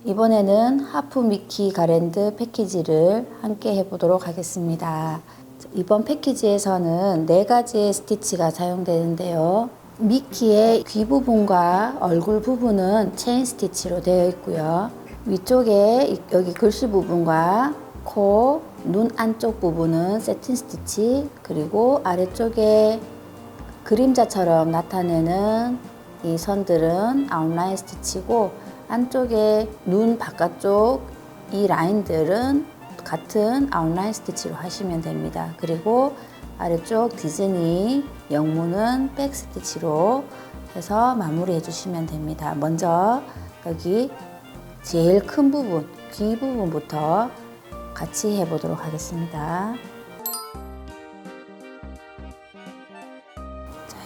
이번에는 하프 미키 가랜드 패키지를 함께 해보도록 하겠습니다. 이번 패키지에서는 4가지의 스티치가 사용되는데요. 미키의 귀 부분과 얼굴 부분은 체인 스티치로 되어 있고요. 위쪽에 여기 글씨 부분과 코, 눈 안쪽 부분은 세틴 스티치, 그리고 아래쪽에 그림자처럼 나타내는 이 선들은 아웃라인 스티치고, 안쪽에 눈 바깥쪽 이 라인들은 같은 아웃라인 스티치로 하시면 됩니다. 그리고 아래쪽 디즈니 영문은 백 스티치로 해서 마무리해 주시면 됩니다. 먼저 여기 제일 큰 부분, 귀 부분부터 같이 해보도록 하겠습니다.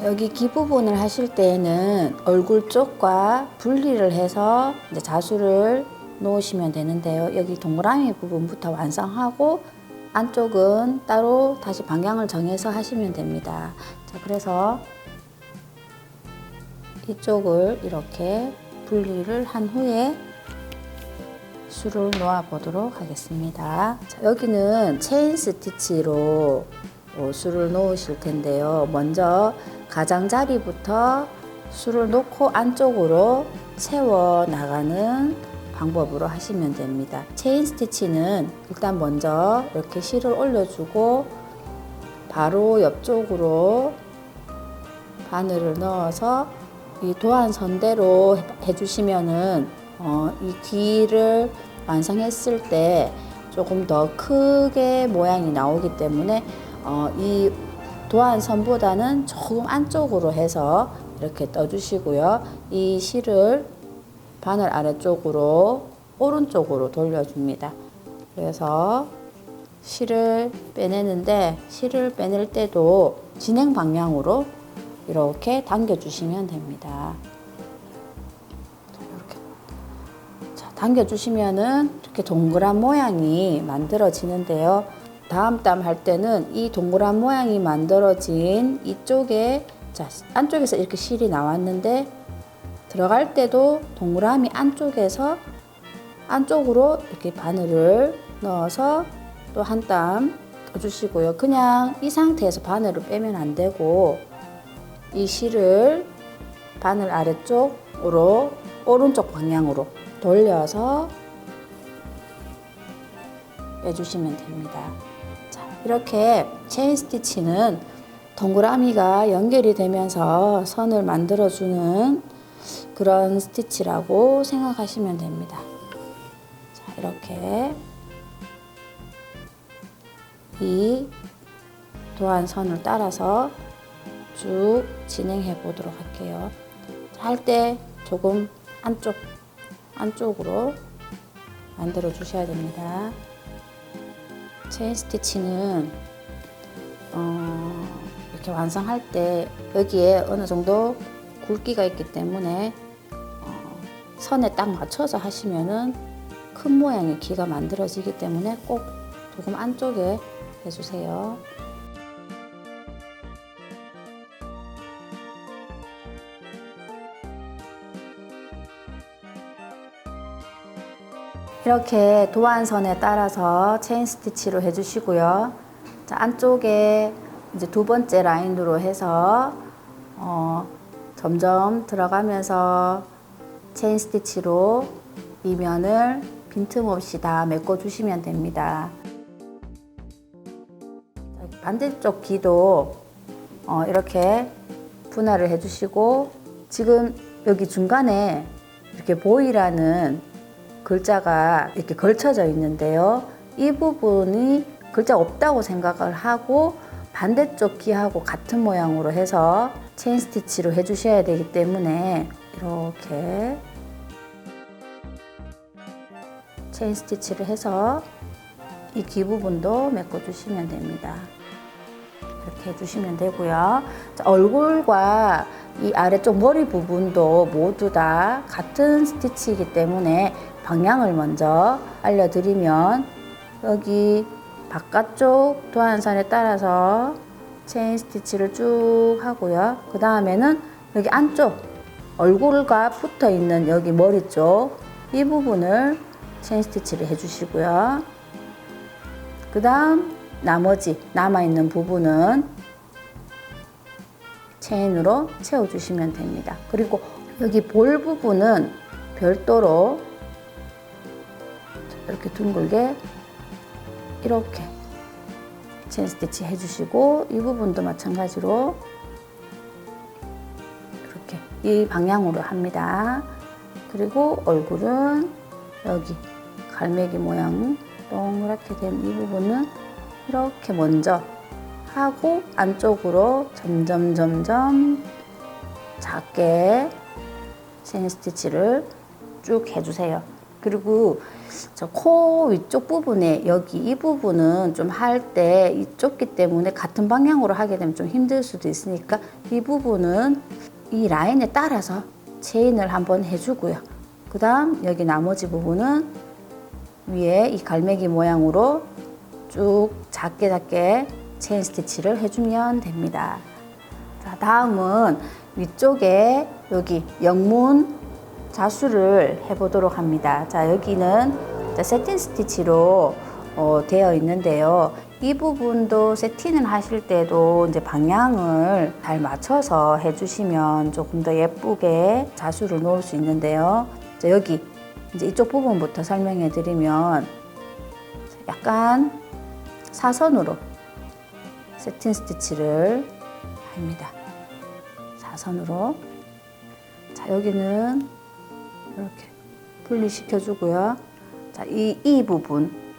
여기 귀 부분을 하실 때에는 얼굴 쪽과 분리를 해서 이제 자수를 놓으시면 되는데요. 여기 동그라미 부분부터 완성하고 안쪽은 따로 다시 방향을 정해서 하시면 됩니다. 자, 그래서 이쪽을 이렇게 분리를 한 후에 수를 놓아 보도록 하겠습니다. 자, 여기는 체인 스티치로 수를 놓으실 텐데요. 먼저 가장자리부터 수를 놓고 안쪽으로 채워 나가는 방법으로 하시면 됩니다. 체인 스티치는 일단 먼저 이렇게 실을 올려주고 바로 옆쪽으로 바늘을 넣어서 이 도안선대로 해주시면은 이 귀를 완성했을 때 조금 더 크게 모양이 나오기 때문에 이 도안선보다는 조금 안쪽으로 해서 이렇게 떠주시고요. 이 실을 바늘 아래쪽으로 오른쪽으로 돌려줍니다. 그래서 실을 빼내는데, 실을 빼낼 때도 진행 방향으로 이렇게 당겨주시면 됩니다. 이렇게 당겨주시면은 이렇게 동그란 모양이 만들어지는데요. 다음 땀 할 때는 이 동그란 모양이 만들어진 이쪽에, 자, 안쪽에서 이렇게 실이 나왔는데 들어갈 때도 동그라미 안쪽에서 안쪽으로 이렇게 바늘을 넣어서 또 한 땀 떠주시고요. 그냥 이 상태에서 바늘을 빼면 안 되고 이 실을 바늘 아래쪽으로 오른쪽 방향으로 돌려서 빼주시면 됩니다. 자, 이렇게 체인 스티치는 동그라미가 연결이 되면서 선을 만들어주는 그런 스티치라고 생각하시면 됩니다. 자, 이렇게 이 도안선을 따라서 쭉 진행해 보도록 할게요. 할 때 조금 안쪽으로 만들어 주셔야 됩니다. 체인 스티치는 이렇게 완성할 때 여기에 어느 정도 굵기가 있기 때문에 선에 딱 맞춰서 하시면은 큰 모양의 귀가 만들어지기 때문에 꼭 조금 안쪽에 해주세요. 이렇게 도안선에 따라서 체인 스티치로 해주시고요. 자, 안쪽에 이제 두 번째 라인으로 해서 점점 들어가면서 체인 스티치로 이 면을 빈틈없이 다 메꿔 주시면 됩니다. 반대쪽 귀도 이렇게 분할을 해주시고, 지금 여기 중간에 이렇게 보이라는 글자가 이렇게 걸쳐져 있는데요. 이 부분이 글자 없다고 생각을 하고 반대쪽 귀하고 같은 모양으로 해서 체인 스티치로 해주셔야 되기 때문에 이렇게 체인 스티치를 해서 이 귀 부분도 메꿔주시면 됩니다. 이렇게 해주시면 되고요. 자, 얼굴과 이 아래쪽 머리 부분도 모두 다 같은 스티치이기 때문에 방향을 먼저 알려드리면, 여기 바깥쪽 도안선에 따라서 체인 스티치를 쭉 하고요. 그 다음에는 여기 안쪽 얼굴과 붙어 있는 여기 머리 쪽 이 부분을 체인 스티치를 해주시고요. 그 다음 나머지 남아있는 부분은 체인으로 채워주시면 됩니다. 그리고 여기 볼 부분은 별도로 이렇게 둥글게 이렇게 체인 스티치 해주시고, 이 부분도 마찬가지로 이렇게 이 방향으로 합니다. 그리고 얼굴은 여기 갈매기 모양 동그랗게 된 이 부분은 이렇게 먼저 하고 안쪽으로 점점 작게 체인 스티치를 쭉 해주세요. 그리고 저 코 위쪽 부분에 여기 이 부분은 좀 할 때 이 좁기 때문에 같은 방향으로 하게 되면 좀 힘들 수도 있으니까 이 부분은 이 라인에 따라서 체인을 한번 해주고요. 그 다음 여기 나머지 부분은 위에 이 갈매기 모양으로 쭉 작게 체인 스티치를 해주면 됩니다. 자, 다음은 위쪽에 여기 영문 자수를 해보도록 합니다. 자, 여기는 세틴 스티치로 되어 있는데요. 이 부분도 세팅을 하실 때도 이제 방향을 잘 맞춰서 해주시면 조금 더 예쁘게 자수를 놓을 수 있는데요. 자, 여기 이제 이쪽 부분부터 설명해 드리면 약간 사선으로 세팅 스티치를 합니다. 사선으로. 자, 여기는 이렇게 분리시켜 주고요. 자, 이 부분은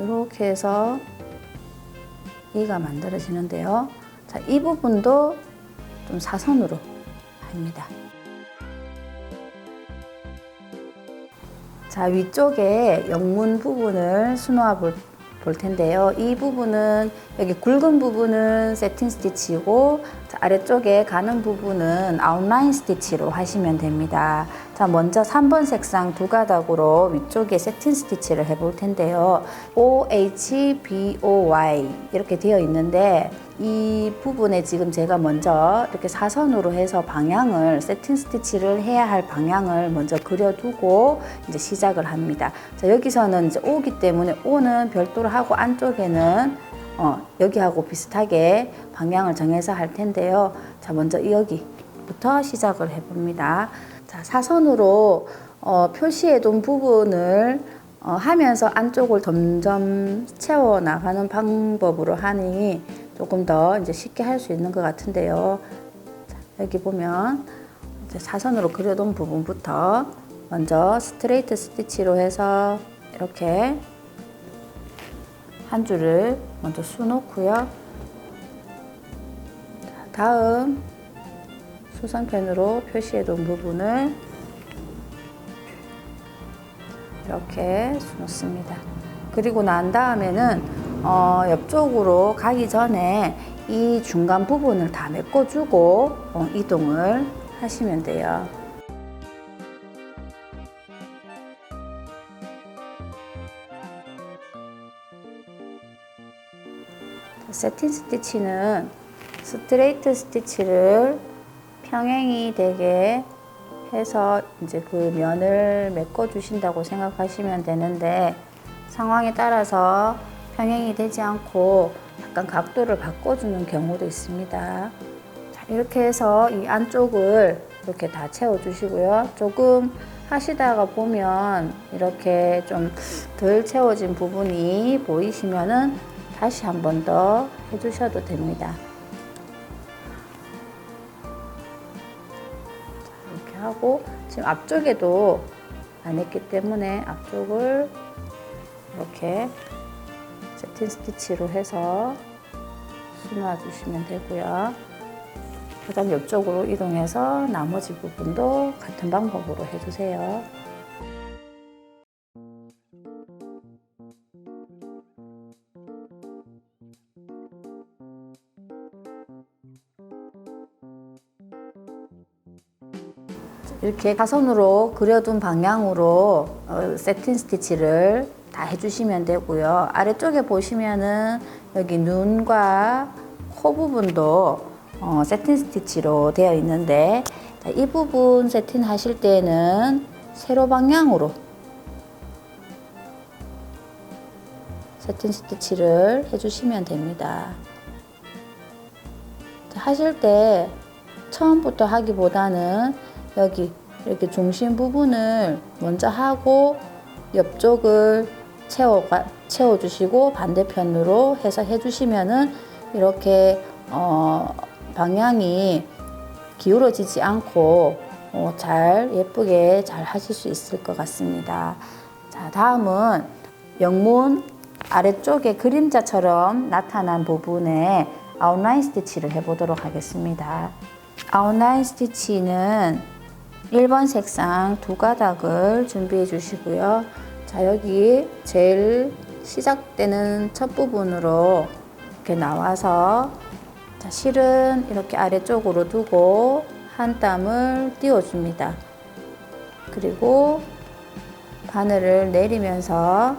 이렇게 해서 이가 만들어지는데요. 자, 이 부분도 좀 사선으로 합니다. 자, 위쪽에 영문 부분을 수놓아 볼 텐데요. 이 부분은 여기 굵은 부분은 세팅 스티치고, 자, 아래쪽에 가는 부분은 아웃라인 스티치로 하시면 됩니다. 자, 먼저 3번 색상 두 가닥으로 위쪽에 세팅 스티치를 해볼 텐데요. OHBOY 이렇게 되어 있는데, 이 부분에 지금 제가 먼저 이렇게 사선으로 해서 방향을 세팅 스티치를 해야 할 방향을 먼저 그려두고 이제 시작을 합니다. 자, 여기서는 이제 O기 때문에 O는 별도로 하고 안쪽에는 여기하고 비슷하게 방향을 정해서 할 텐데요. 자, 먼저 여기부터 시작을 해봅니다. 자, 사선으로 표시해둔 부분을 하면서 안쪽을 점점 채워 나가는 방법으로 하니 조금 더 이제 쉽게 할 수 있는 것 같은데요. 자, 여기 보면 이제 사선으로 그려둔 부분부터 먼저 스트레이트 스티치로 해서 이렇게 한 줄을 먼저 수놓고요. 자, 다음 수선펜으로 표시해둔 부분을 이렇게 수놓습니다. 그리고 난 다음에는 옆쪽으로 가기 전에 이 중간 부분을 다 메꿔주고 이동을 하시면 돼요. 세팅 스티치는 스트레이트 스티치를 평행이 되게 해서 이제 그 면을 메꿔 주신다고 생각하시면 되는데, 상황에 따라서 평행이 되지 않고 약간 각도를 바꿔주는 경우도 있습니다. 자, 이렇게 해서 이 안쪽을 이렇게 다 채워주시고요. 조금 하시다가 보면 이렇게 좀 덜 채워진 부분이 보이시면은 다시 한 번 더 해주셔도 됩니다. 자, 이렇게 하고 지금 앞쪽에도 안 했기 때문에 앞쪽을 이렇게 세팅 스티치로 해서 수놓아 주시면 되고요. 그 다음 옆쪽으로 이동해서 나머지 부분도 같은 방법으로 해주세요. 이렇게 사선으로 그려둔 방향으로 세팅 스티치를 다 해주시면 되고요. 아래쪽에 보시면은 여기 눈과 코 부분도 세팅 스티치로 되어 있는데, 이 부분 세팅 하실 때는 세로 방향으로 세팅 스티치를 해주시면 됩니다. 하실 때 처음부터 하기보다는 여기 이렇게 중심 부분을 먼저 하고 옆쪽을 채워주시고 반대편으로 해서 해주시면은 이렇게 방향이 기울어지지 않고 잘 예쁘게 잘 하실 수 있을 것 같습니다. 자, 다음은 영문 아래쪽에 그림자처럼 나타난 부분에 아웃라인 스티치를 해보도록 하겠습니다. 아웃라인 스티치는 1번 색상 2가닥을 준비해 주시고요. 자, 여기 제일 시작되는 첫 부분으로 이렇게 나와서 자, 실은 이렇게 아래쪽으로 두고 한 땀을 띄워줍니다. 그리고 바늘을 내리면서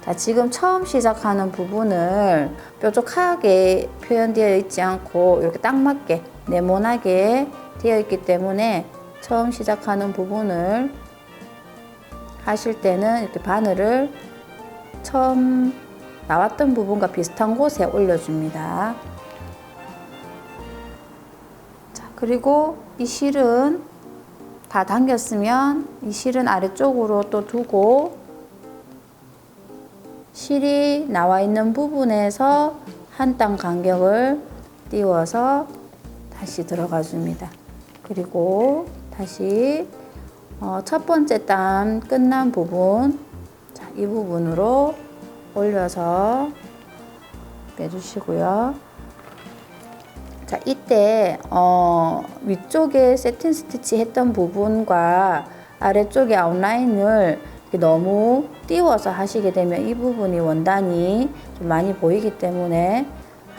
자, 지금 처음 시작하는 부분을 뾰족하게 표현되어 있지 않고 이렇게 딱 맞게 네모나게 되어 있기 때문에 처음 시작하는 부분을 하실 때는 이렇게 바늘을 처음 나왔던 부분과 비슷한 곳에 올려줍니다. 자, 그리고 이 실은 다 당겼으면 이 실은 아래쪽으로 또 두고 실이 나와 있는 부분에서 한 땀 간격을 띄워서 다시 들어가 줍니다. 그리고 다시 첫 번째 땀 끝난 부분, 자, 이 부분으로 올려서 빼주시고요. 자, 이때 위쪽에 세팅 스티치 했던 부분과 아래쪽에 아웃라인을 너무 띄워서 하시게 되면 이 부분이 원단이 좀 많이 보이기 때문에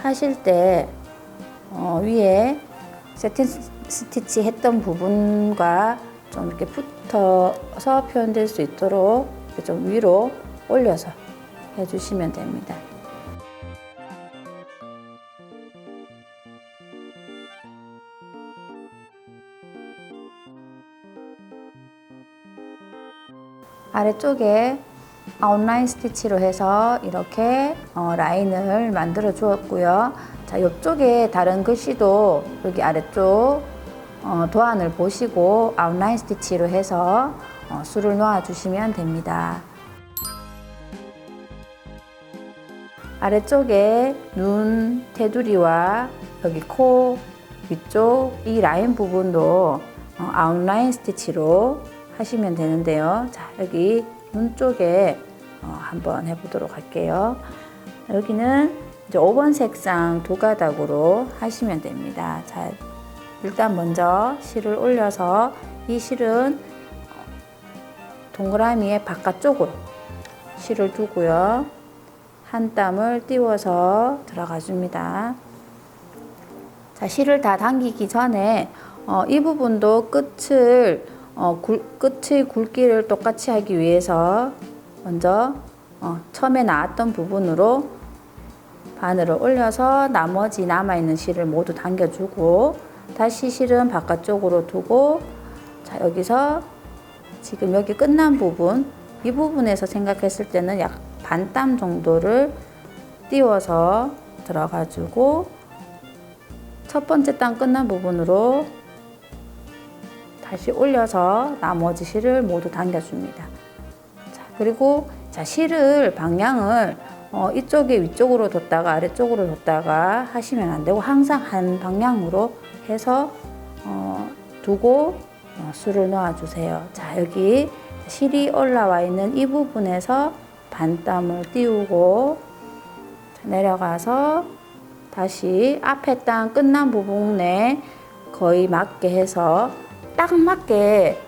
하실 때 위에 세팅 스티치 했던 부분과 좀 이렇게 붙어서 표현될 수 있도록 좀 위로 올려서 해주시면 됩니다. 아래쪽에 아웃라인 스티치로 해서 이렇게 라인을 만들어 주었고요. 자, 이쪽에 다른 글씨도 여기 아래쪽 도안을 보시고 아웃라인 스티치로 해서 수를 놓아 주시면 됩니다. 아래쪽에 눈 테두리와 여기 코 위쪽 이 라인 부분도 아웃라인 스티치로 하시면 되는데요. 자, 여기 눈 쪽에 한번 해보도록 할게요. 여기는 이제 5번 색상 2가닥으로 하시면 됩니다. 자, 일단 먼저 실을 올려서 이 실은 동그라미의 바깥쪽으로 실을 두고요. 한 땀을 띄워서 들어가 줍니다. 자, 실을 다 당기기 전에 이 부분도 끝의 굵기를 똑같이 하기 위해서 먼저 처음에 나왔던 부분으로 바늘을 올려서 나머지 남아있는 실을 모두 당겨주고 다시 실은 바깥쪽으로 두고 자, 여기서 지금 여기 끝난 부분 이 부분에서 생각했을 때는 약 반 땀 정도를 띄워서 들어가지고 첫 번째 땀 끝난 부분으로 다시 올려서 나머지 실을 모두 당겨줍니다. 자, 그리고 자, 실을 방향을 이쪽에 위쪽으로 뒀다가 아래쪽으로 뒀다가 하시면 안 되고 항상 한 방향으로 해서 두고 수를 놓아 주세요. 자, 여기 실이 올라와 있는 이 부분에서 반땀을 띄우고 내려가서 다시 앞에 땀 끝난 부분에 거의 맞게 해서 딱 맞게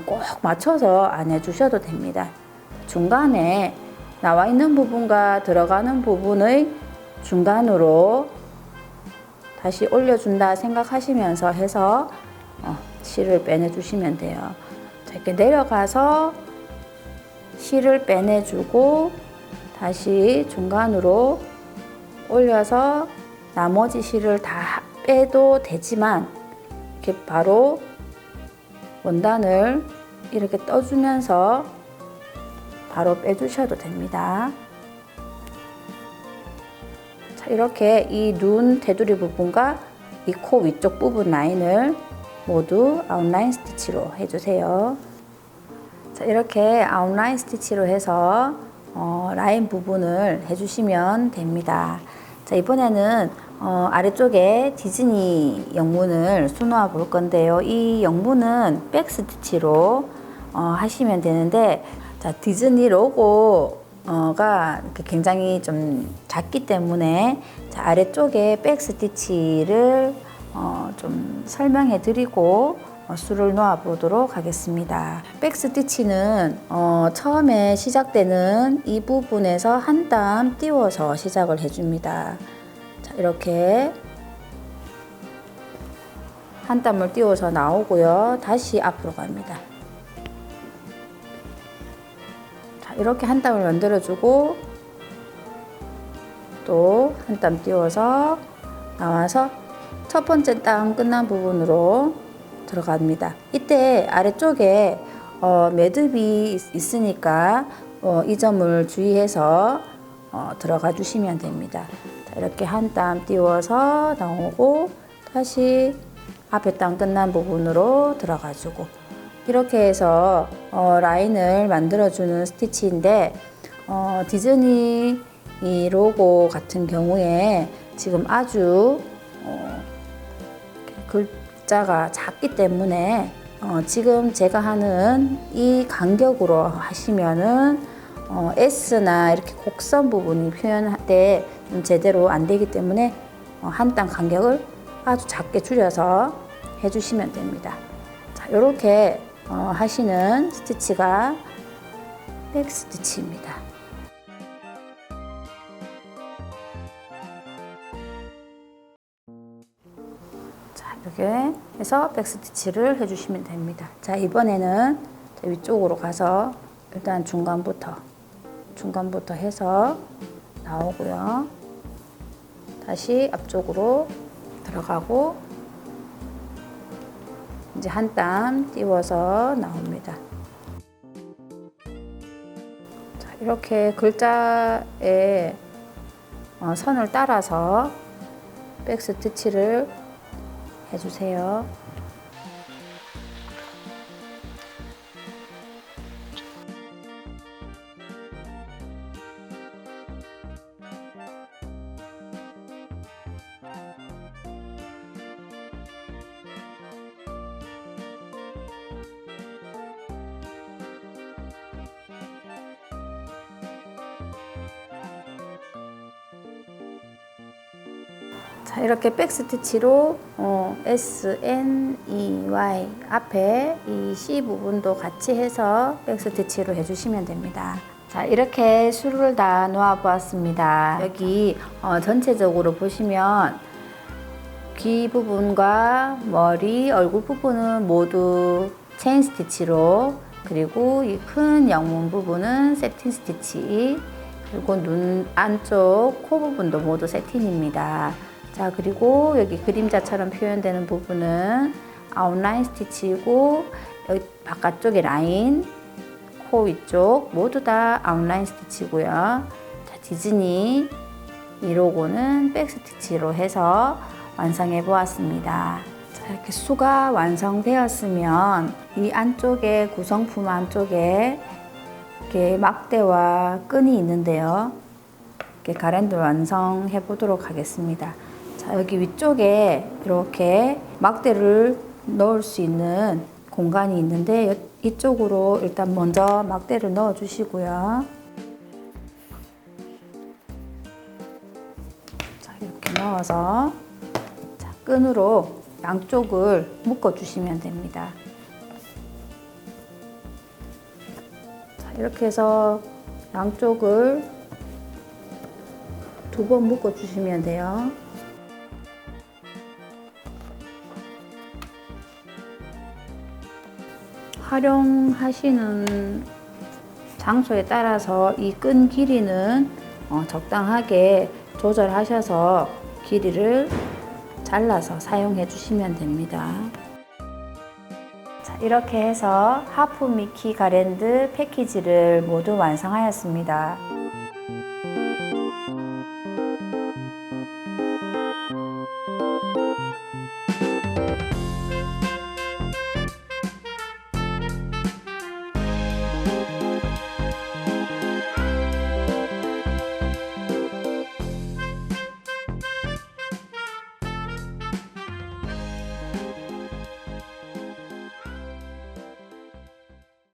꼭 맞춰서 안 해주셔도 됩니다. 중간에 나와 있는 부분과 들어가는 부분의 중간으로 다시 올려준다 생각하시면서 해서 실을 빼내주시면 돼요. 자, 이렇게 내려가서 실을 빼내주고 다시 중간으로 올려서 나머지 실을 다 빼도 되지만 이렇게 바로 원단을 이렇게 떠주면서 바로 빼주셔도 됩니다. 자, 이렇게 이 눈 테두리 부분과 이 코 위쪽 부분 라인을 모두 아웃라인 스티치로 해주세요. 자, 이렇게 아웃라인 스티치로 해서 라인 부분을 해주시면 됩니다. 자, 이번에는 아래쪽에 디즈니 영문을 수놓아 볼 건데요. 이 영문은 백 스티치로 하시면 되는데, 자, 디즈니 로고가 굉장히 좀 작기 때문에 자, 아래쪽에 백 스티치를 좀 설명해 드리고 수를 놓아 보도록 하겠습니다. 백 스티치는 처음에 시작되는 이 부분에서 한 땀 띄워서 시작을 해줍니다. 자, 이렇게 한 땀을 띄워서 나오고요. 다시 앞으로 갑니다. 자, 이렇게 한 땀을 만들어주고 또 한 땀 띄워서 나와서 첫 번째 땀 끝난 부분으로 들어갑니다. 이때 아래쪽에 매듭이 있으니까 이 점을 주의해서 들어가 주시면 됩니다. 자, 이렇게 한 땀 띄워서 나오고 다시 앞에 땀 끝난 부분으로 들어가 주고 이렇게 해서 라인을 만들어 주는 스티치인데 디즈니 이 로고 같은 경우에 지금 아주 글자가 작기 때문에 지금 제가 하는 이 간격으로 하시면은 S나 이렇게 곡선 부분이 표현할 때 제대로 안 되기 때문에 한 땀 간격을 아주 작게 줄여서 해주시면 됩니다. 자, 이렇게 하시는 스티치가 백 스티치입니다. 이렇게 해서 백스티치를 해주시면 됩니다. 자, 이번에는 위쪽으로 가서 일단 중간부터 해서 나오고요. 다시 앞쪽으로 들어가고 이제 한 땀 띄워서 나옵니다. 자, 이렇게 글자에 선을 따라서 백스티치를 해주세요. 자, 이렇게 백 스티치로 S, N, E, Y 앞에 이 C 부분도 같이 해서 백 스티치로 해주시면 됩니다. 자, 이렇게 수를 다 놓아 보았습니다. 여기 전체적으로 보시면 귀 부분과 머리, 얼굴 부분은 모두 체인 스티치로, 그리고 이 큰 영문 부분은 세틴 스티치, 그리고 눈 안쪽 코 부분도 모두 세틴입니다. 자, 그리고 여기 그림자처럼 표현되는 부분은 아웃라인 스티치이고, 여기 바깥쪽에 라인, 코 위쪽 모두 다 아웃라인 스티치고요. 자, 디즈니 이 로고는 백 스티치로 해서 완성해 보았습니다. 자, 이렇게 수가 완성되었으면 이 안쪽에 구성품 안쪽에 이렇게 막대와 끈이 있는데요. 이렇게 가랜드 완성해 보도록 하겠습니다. 자, 여기 위쪽에 이렇게 막대를 넣을 수 있는 공간이 있는데 이쪽으로 일단 먼저 막대를 넣어 주시고요. 자, 이렇게 넣어서 자, 끈으로 양쪽을 묶어 주시면 됩니다. 자, 이렇게 해서 양쪽을 2번 묶어 주시면 돼요. 활용하시는 장소에 따라서 이 끈 길이는 적당하게 조절하셔서 길이를 잘라서 사용해 주시면 됩니다. 자, 이렇게 해서 하프 미키 가랜드 패키지를 모두 완성하였습니다.